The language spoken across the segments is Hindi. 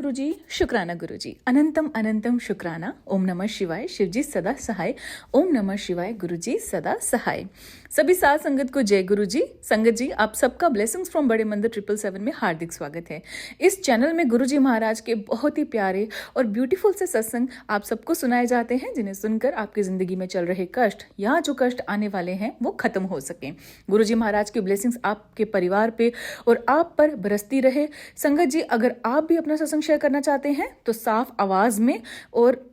गुरुजी, शुक्राना गुरुजी, अनंतम अनंतम शुक्राना। ओम नमः शिवाय, शिवजी सदा सहाय। ओम नमः शिवाय, गुरुजी सदा सहाय। सभी साथ संगत को जय गुरुजी। संगत जी, आप सबका ब्लेसिंग्स फ्रॉम बड़े मंदिर 777 में हार्दिक स्वागत है। इस चैनल में गुरुजी महाराज के बहुत ही प्यारे और ब्यूटीफुल से सत्संग आप सबको सुनाए जाते हैं, जिन्हें सुनकर आपकी जिंदगी में चल रहे कष्ट या जो कष्ट आने वाले हैं वो खत्म हो सकें। गुरुजी महाराज की ब्लेसिंग्स आपके परिवार पे और आप पर बरसती रहे। संगत जी, अगर आप भी अपना सत्संग शेयर करना चाहते हैं तो साफ आवाज में और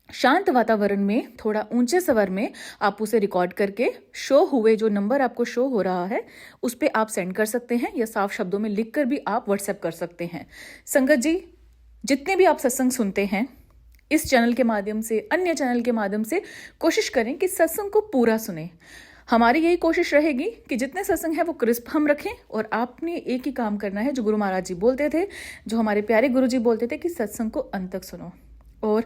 शांत वातावरण में थोड़ा ऊंचे स्वर में आप उसे रिकॉर्ड करके शो हुए जो नंबर आपको शो हो रहा है उस पे आप सेंड कर सकते हैं, या साफ शब्दों में लिखकर भी आप व्हाट्सएप कर सकते हैं। संगत जी, जितने भी आप सत्संग सुनते हैं इस चैनल के माध्यम से, अन्य चैनल के माध्यम से, कोशिश करें कि सत्संग को पूरा सुने। हमारी यही कोशिश रहेगी कि जितने सत्संग है वो क्रिस्प हम रखें, और आपने एक ही काम करना है जो गुरु महाराज जी बोलते थे, जो हमारे प्यारे गुरु जी बोलते थे कि सत्संग को अंत तक सुनो और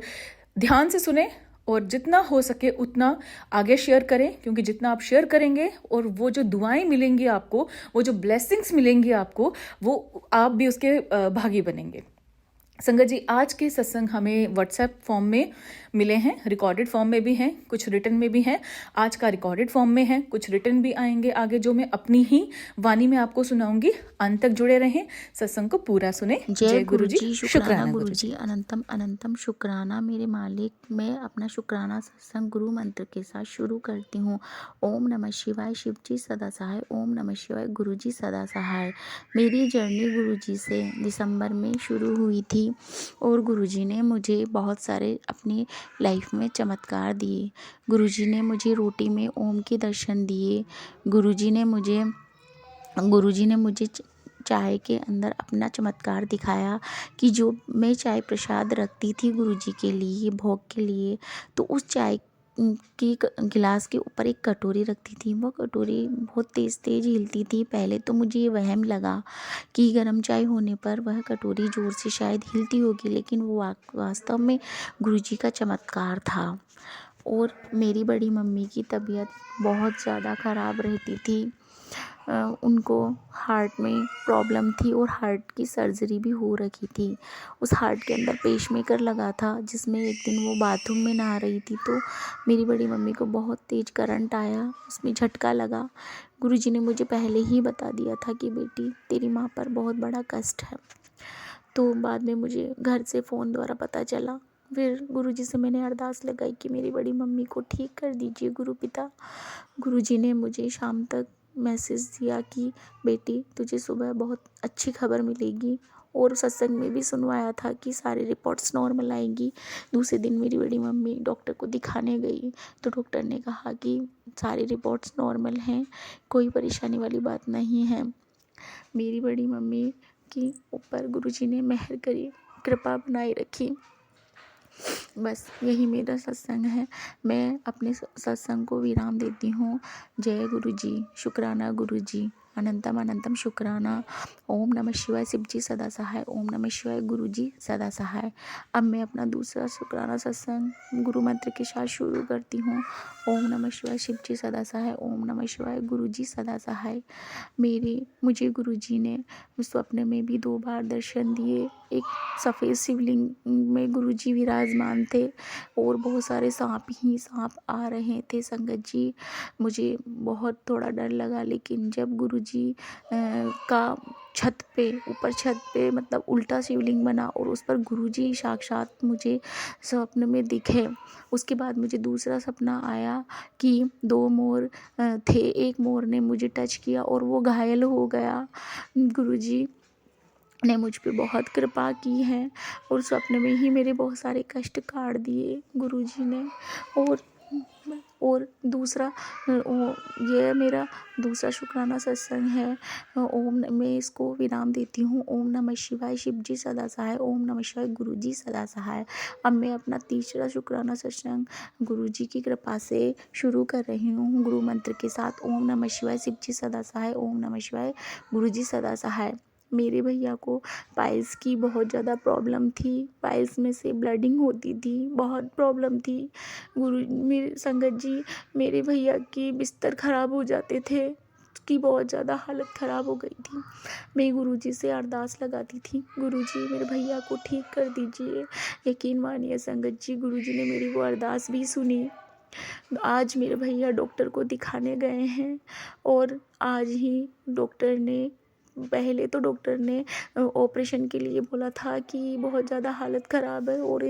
ध्यान से सुने, और जितना हो सके उतना आगे शेयर करें, क्योंकि जितना आप शेयर करेंगे और वो जो दुआएं मिलेंगी आपको, वो जो ब्लेसिंग्स मिलेंगी आपको, वो आप भी उसके भागी बनेंगे। संगत जी, आज के सत्संग हमें व्हाट्सएप फॉर्म में मिले हैं, रिकॉर्डेड फॉर्म में भी हैं, कुछ रिटन में भी हैं। आज का रिकॉर्डेड फॉर्म में है, कुछ रिटन भी आएंगे आगे, जो मैं अपनी ही वाणी में आपको सुनाऊंगी। अंत तक जुड़े रहें, सत्संग को पूरा सुने। जय गुरुजी, शुक्राना गुरुजी, अनंतम अनंतम शुक्राना मेरे मालिक। मैं अपना शुक्राना सत्संग गुरु मंत्र के साथ शुरू करती हूँ। ओम नमः शिवाय, शिवजी सदा सहाय। ओम नमः शिवाय, गुरुजी सदा सहाय। मेरी जर्नी गुरुजी से दिसंबर में शुरू हुई थी और गुरुजी ने मुझे बहुत सारे अपनी लाइफ में चमत्कार दिए। गुरुजी ने मुझे रोटी में ओम के दर्शन दिए। गुरुजी ने मुझे चाय के अंदर अपना चमत्कार दिखाया कि जो मैं चाय प्रसाद रखती थी गुरुजी के लिए, भोग के लिए, तो उस चाय की गिलास के ऊपर एक कटोरी रखती थी। वो कटोरी बहुत तेज़ तेज़ हिलती थी। पहले तो मुझे ये वहम लगा कि गर्म चाय होने पर वह कटोरी ज़ोर से शायद हिलती होगी, लेकिन वो वास्तव में गुरुजी का चमत्कार था। और मेरी बड़ी मम्मी की तबीयत बहुत ज़्यादा ख़राब रहती थी। उनको हार्ट में प्रॉब्लम थी और हार्ट की सर्जरी भी हो रखी थी। उस हार्ट के अंदर पेसमेकर लगा था, जिसमें एक दिन वो बाथरूम में नहा रही थी तो मेरी बड़ी मम्मी को बहुत तेज़ करंट आया, उसमें झटका लगा। गुरुजी ने मुझे पहले ही बता दिया था कि बेटी, तेरी माँ पर बहुत बड़ा कष्ट है। तो बाद में मुझे घर से फ़ोन द्वारा पता चला। फिर गुरुजी से मैंने अरदास लगाई कि मेरी बड़ी मम्मी को ठीक कर दीजिए गुरु पिता। गुरुजी ने मुझे शाम तक मैसेज दिया कि बेटी, तुझे सुबह बहुत अच्छी खबर मिलेगी, और सत्संग में भी सुनवाया था कि सारी रिपोर्ट्स नॉर्मल आएंगी। दूसरे दिन मेरी बड़ी मम्मी डॉक्टर को दिखाने गई तो डॉक्टर ने कहा कि सारी रिपोर्ट्स नॉर्मल हैं, कोई परेशानी वाली बात नहीं है। मेरी बड़ी मम्मी के ऊपर गुरुजी ने मेहर करी, कृपा बनाए रखी। बस यही मेरा सत्संग है। मैं अपने सत्संग को विराम देती हूँ। जय गुरुजी, शुक्राना गुरुजी, अनंतम अनंतम शुक्राना। ओम नमः शिवाय, शिवजी सदा सहाय। ओम नमः शिवाय, गुरुजी सदा सहाय। अब मैं अपना दूसरा शुक्राना सत्संग गुरु मंत्र के साथ शुरू करती हूँ। ओम नमः शिवाय, शिवजी सदा सहाय। ओम नमः शिवाय, गुरुजी सदा सहाय। मुझे गुरुजी ने स्वप्न में भी 2 बार दर्शन दिए। एक सफ़ेद शिवलिंग में गुरुजी विराजमान थे और बहुत सारे सांप आ रहे थे। संगत जी, मुझे बहुत थोड़ा डर लगा, लेकिन जब गुरुजी का ऊपर छत पे मतलब उल्टा शिवलिंग बना और उस पर गुरुजी साक्षात मुझे स्वप्न में दिखे। उसके बाद मुझे दूसरा सपना आया कि 2 मोर थे। एक मोर ने मुझे टच किया और वो घायल हो गया। गुरुजी ने मुझ पे बहुत कृपा की है और स्वप्न में ही मेरे बहुत सारे कष्ट काट दिए गुरुजी ने। और दूसरा ये मेरा दूसरा शुक्राना सत्संग है। मैं इसको विराम देती हूँ। ओम नमः शिवाय, शिवजी सदा सहाय। ओम नमः शिवाय, गुरुजी सदा सहाय। अब मैं अपना तीसरा शुक्राना सत्संग गुरुजी की कृपा से शुरू कर रही हूँ गुरु मंत्र के साथ। ओम नमः शिवाय, शिवजी सदा सहाय। ओम नमः शिवाय, गुरुजी सदा सहाय। मेरे भैया को पाइल्स की बहुत ज़्यादा प्रॉब्लम थी। पाइल्स में से ब्लडिंग होती थी, बहुत प्रॉब्लम थी। मेरे संगत जी, मेरे भैया की बिस्तर ख़राब हो जाते थे, की बहुत ज़्यादा हालत ख़राब हो गई थी। मैं गुरुजी से अरदास लगाती थी, गुरुजी मेरे भैया को ठीक कर दीजिए। यकीन मानिए संगत जी, गुरुजी ने मेरी वो अरदास भी सुनी। आज मेरे भैया डॉक्टर को दिखाने गए हैं और आज ही डॉक्टर ने, पहले तो डॉक्टर ने ऑपरेशन के लिए बोला था कि बहुत ज़्यादा हालत ख़राब है और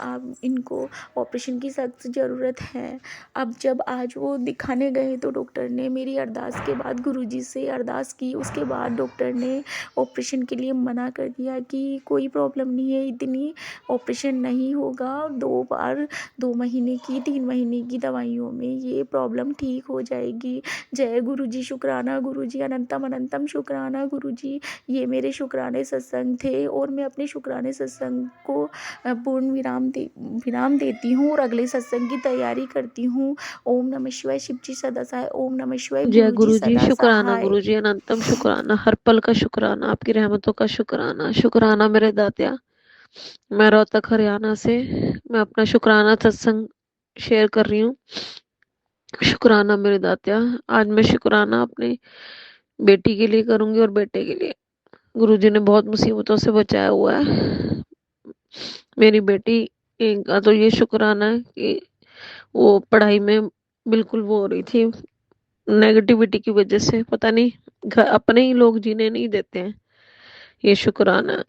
आप इनको ऑपरेशन की सख्त ज़रूरत है। अब जब आज वो दिखाने गए तो डॉक्टर ने मेरी अरदास के बाद गुरुजी से अरदास की, उसके बाद डॉक्टर ने ऑपरेशन के लिए मना कर दिया कि कोई प्रॉब्लम नहीं है, इतनी ऑपरेशन नहीं होगा, 2 बार 2 महीने की 3 महीने की दवाइयों में ये प्रॉब्लम ठीक हो जाएगी। जय गुरुजी, शुक्राना गुरुजी, अनंतम अनंतम शुक्राना गुरुजी। ये मेरे शुक्राने सत्संग थे और मैं अपने शुक्राने सत्संग को पूर्ण विराम देती हूँ और अगले सत्संग की तैयारी करती हूँ। ओम नमः शिवाय, शिव जी सदा सहाय। ओम नमः शिवाय, जय गुरु जी गुरु जी, सदा शुक्राना सहाय। गुरु जी, अनंतम शुक्राना, हर पल का शुक्राना, आपकी रहमतों का शुक्राना। शुक्राना मेरे दातिया। मैं रोहतक हरियाणा से मैं अपना शुक्राना सत्संग शेयर कर रही हूँ। शुक्राना मेरे दातिया। आज मैं शुक्राना अपनी बेटी के लिए करूंगी और बेटे के लिए। गुरु जी ने बहुत मुसीबतों से बचाया हुआ है। मेरी बेटी का तो ये शुक्राना है कि वो पढ़ाई में बिल्कुल वो हो रही थी, नेगेटिविटी की वजह से, पता नहीं अपने ही लोग जीने नहीं देते हैं। ये शुक्राना है।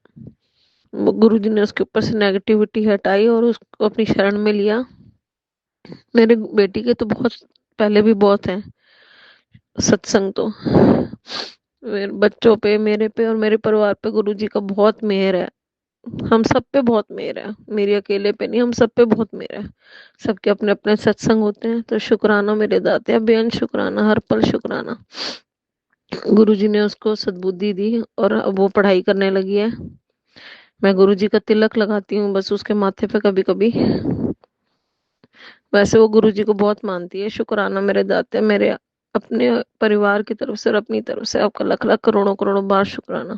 गुरु जी ने उसके ऊपर से नेगेटिविटी हटाई और उसको अपनी शरण में लिया। मेरे बेटी के तो बहुत पहले भी बहुत है सत्संग, तो मेरे बच्चों पे, मेरे पे और मेरे परिवार पे गुरु जी का बहुत मेहर है। हम सब पे बहुत मेहर है, मेरी अकेले पे नहीं, हम सब पे बहुत मेहर है। सबके अपने अपने सत्संग होते हैं। तो शुक्राना मेरे दाते, बेअंत शुक्राना, हर पल शुक्राना। गुरुजी ने उसको सद्बुद्धि दी और अब वो पढ़ाई करने लगी है। मैं गुरुजी का तिलक लगाती हूँ बस उसके माथे पे कभी कभी। वैसे वो गुरुजी को बहुत मानती है। शुक्राना मेरे दाते, मेरे अपने परिवार की तरफ से और अपनी तरफ से आपका लाख लाख करोड़ों करोड़ों बार शुक्राना।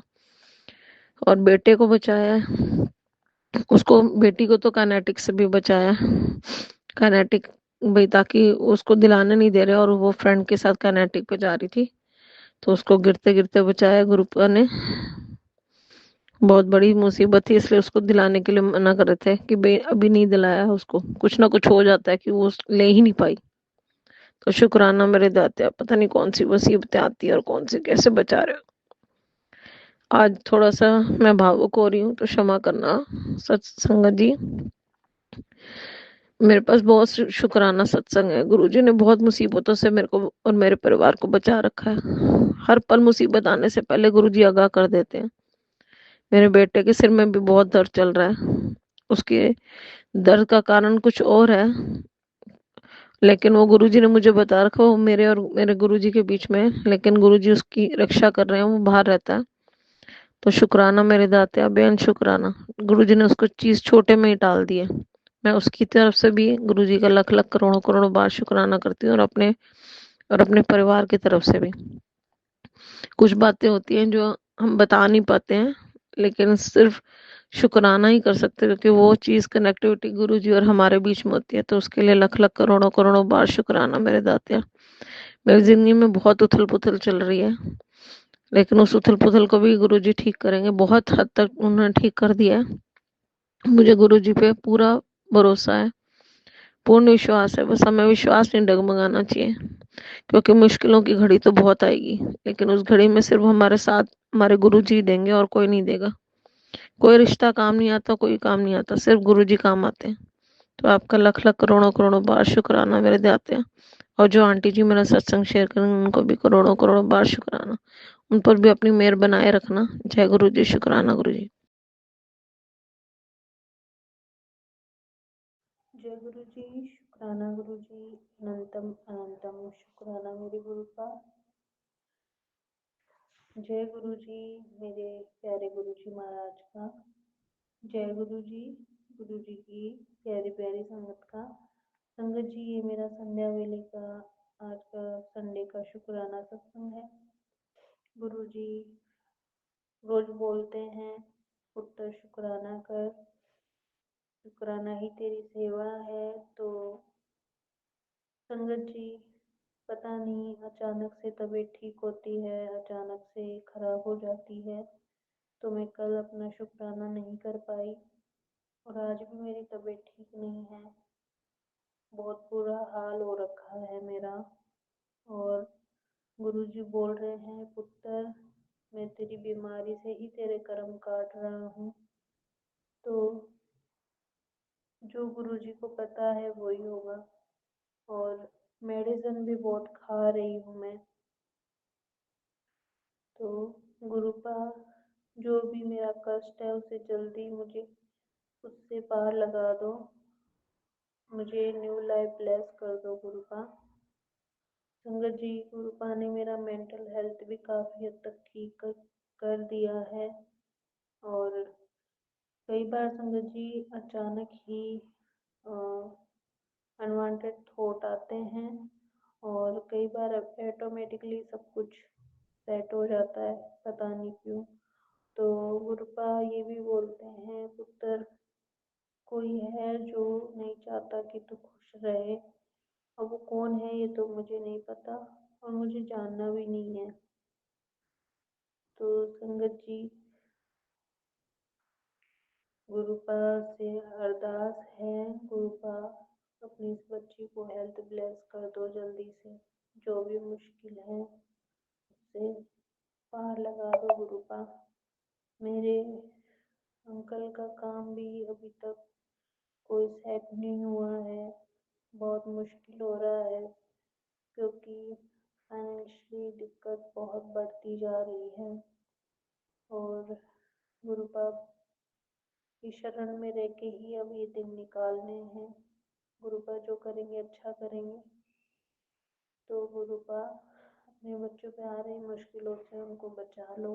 और बेटे को बचाया है, उसको, बेटी को तो काइनेटिक से भी बचाया। काइनेटिक भाई, ताकि उसको दिलाने नहीं दे रहे और वो फ्रेंड के साथ काइनेटिक पे जा रही थी, तो उसको गिरते गिरते बचाया गुरु ने। बहुत बड़ी मुसीबत थी, इसलिए उसको दिलाने के लिए मना कर रहे थे कि भाई अभी नहीं दिलाया, उसको कुछ ना कुछ हो जाता है कि वो ले ही नहीं पाई। तो शुक्राना मेरे दाते, पता नहीं कौन सी मुसीबतें आती है और कौन सी कैसे बचा रहे हो। आज थोड़ा सा मैं भावुक हो रही हूँ तो क्षमा करना सच संगत जी। मेरे पास बहुत शुक्राना सत्संग है। गुरुजी ने बहुत मुसीबतों से मेरे को और मेरे परिवार को बचा रखा है। हर पल मुसीबत आने से पहले गुरुजी आगाह कर देते हैं। मेरे बेटे के सिर में भी बहुत दर्द चल रहा है। उसके दर्द का कारण कुछ और है, लेकिन वो गुरुजी ने मुझे बता रखा, वो मेरे और मेरे गुरुजी के बीच में है, लेकिन गुरुजी उसकी रक्षा कर रहे हैं, वो बाहर रहता है। तो शुक्राना मेरे दाते, बेअंत शुक्राना। गुरुजी ने उसको चीज छोटे में ही टाल दी है। मैं उसकी तरफ से भी गुरुजी का लाख लाख करोड़ों करोड़ों बार शुक्राना करती हूँ और अपने परिवार की तरफ से भी। कुछ बातें होती हैं जो हम बता नहीं पाते हैं, लेकिन सिर्फ शुक्राना ही कर सकते, क्योंकि वो चीज़ कनेक्टिविटी गुरुजी और हमारे बीच में होती है। तो उसके लिए लाख लाख करोड़ों करोड़ों बार शुक्राना मेरे दातिया। मेरी जिंदगी में बहुत उथल पुथल चल रही है, लेकिन उस उथल पुथल को भी गुरुजी ठीक करेंगे। बहुत हद तक उन्होंने ठीक कर दिया है। मुझे गुरुजी पे पूरा भरोसा है, पूर्ण विश्वास है। बस हमें विश्वास नहीं डगमगाना चाहिए, क्योंकि मुश्किलों की घड़ी तो बहुत आएगी, लेकिन उस घड़ी में सिर्फ हमारे साथ हमारे गुरुजी देंगे और कोई नहीं देगा। कोई रिश्ता काम नहीं आता, कोई काम नहीं आता, सिर्फ गुरुजी काम आते हैं। तो आपका लाख लाख करोड़ों करोड़ों बार शुक्राना मेरे दाते हैं। और जो आंटी जी मेरा सत्संग शेयर करेंगे उनको भी करोड़ों करोड़ों बार शुक्राना। उन पर भी अपनी मेहर बनाए रखना। जय गुरु जी, शुक्राना गुरु जी। जय गुरु जी, शुक्राना गुरु जी, अनंतम अनंतम शुक्राना मेरे गुरु का। जय गुरु जी, मेरे प्यारे गुरु जी महाराज का। जय गुरु जी की प्यारी प्यारी संगत का। संगत जी, ये मेरा संध्या वेले का आज का संडे का शुक्राना सत्संग है। गुरु जी रोज बोलते हैं, पुत्र शुक्राना कर, शुक्राना ही तेरी सेवा है। तो संगत जी, पता नहीं अचानक से तबीयत ठीक होती है, अचानक से खराब हो जाती है, तो मैं कल अपना शुक्राना नहीं कर पाई और आज भी मेरी तबीयत ठीक नहीं है। बहुत बुरा हाल हो रखा है मेरा। और गुरुजी बोल रहे हैं, पुत्र मैं तेरी बीमारी से ही तेरे कर्म काट रहा हूँ। तो जो गुरुजी को पता है वही होगा। और मेडिसिन भी बहुत खा रही हूँ मैं। तो गुरुपा जो भी मेरा कष्ट है उसे जल्दी मुझे उससे पार लगा दो। मुझे न्यू लाइफ ब्लेस कर दो गुरुपा। संगत जी, गुरुपा ने मेरा मेंटल हेल्थ भी काफ़ी हद तक ठीक कर दिया है। और कई बार संगत जी अचानक ही अनवांटेड थॉट आते हैं और कई बार ऑटोमेटिकली सब कुछ सेट हो जाता है, पता नहीं क्यों। तो गुरुपा ये भी बोलते हैं, पुत्र कोई है जो नहीं चाहता कि तू खुश रहे। अब वो कौन है ये तो मुझे नहीं पता और मुझे जानना भी नहीं है। तो संगत जी गुरुपा से अरदास है, गुरुपा अपनी इस बच्ची को हेल्थ ब्लेस कर दो जल्दी से। जो भी मुश्किल है उससे पार लगा दो गुरुपा। मेरे अंकल का काम भी अभी तक कोई सेट नहीं हुआ है, बहुत मुश्किल हो रहा है क्योंकि फाइनेंशियली दिक्कत बहुत बढ़ती जा रही है। और गुरुपा की शरण में रह के ही अब ये दिन निकालने हैं। गुरुपा जो करेंगे अच्छा करेंगे। तो गुरुपा अपने बच्चों पे आ रही मुश्किलों से उनको बचा लो।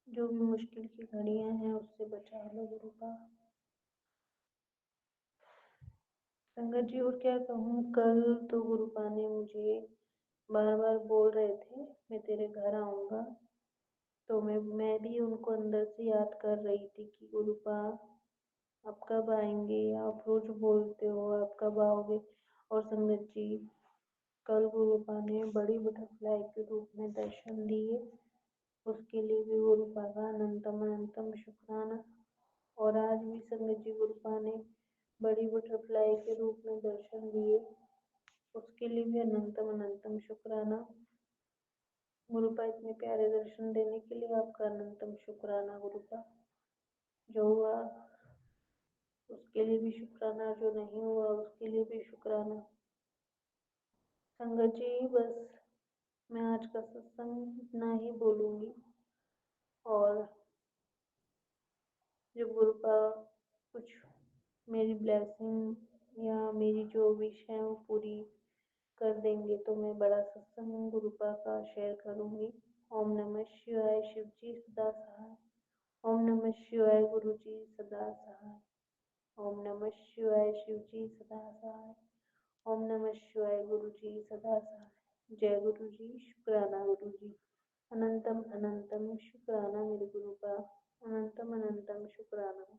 जो भी मुश्किल की घड़ियां हैं उससे बचा लो गुरुपा। संगत जी और क्या कहूँ, कल तो गुरुपा ने मुझे बार बार बोल रहे थे मैं तेरे घर आऊँगा। तो मैं भी उनको अंदर से याद कर रही थी कि गुरुपा आप कब आएंगे, आप रोज बोलते हो आप कब आओगे। और संगत जी कल गुरुपा ने बड़ी बटरफ्लाई के रूप में दर्शन दिए, उसके लिए भी गुरुपा का अनंतम अनंतम शुक्राना। और आज भी संगत जी गुरुपा ने बड़ी बटरफ्लाई के रूप में दर्शन दिए, उसके लिए भी अनंतम अनंतम शुक्राना। गुरुपा इतने प्यारे दर्शन देने के लिए आपका अनंतम शुक्राना गुरुपा। जो हुआ उसके लिए भी शुक्राना, जो नहीं हुआ उसके लिए भी शुक्राना। संगत जी बस मैं आज का सत्संग इतना ही बोलूँगी। और जब गुरुपा कुछ मेरी ब्लेसिंग या मेरी जो विश है वो पूरी कर देंगे तो मैं बड़ा सत्संग गुरुपा का शेयर करूँगी। ओम नमः शिवाय, शिव जी सदा सहाय। ओम नमः शिवाय, गुरु जी सदा सहाय। ओम नमः शिवाय, शिव जी सदा सहाय। ओम नमः शिवाय, गुरु जी सदा सहाय। जय गुरु जी, शुक्राना गुरु जी। अनंतम अनंतम शुक्राना मेरे गुरुपा, अनंतम अनंतम शुक्राना।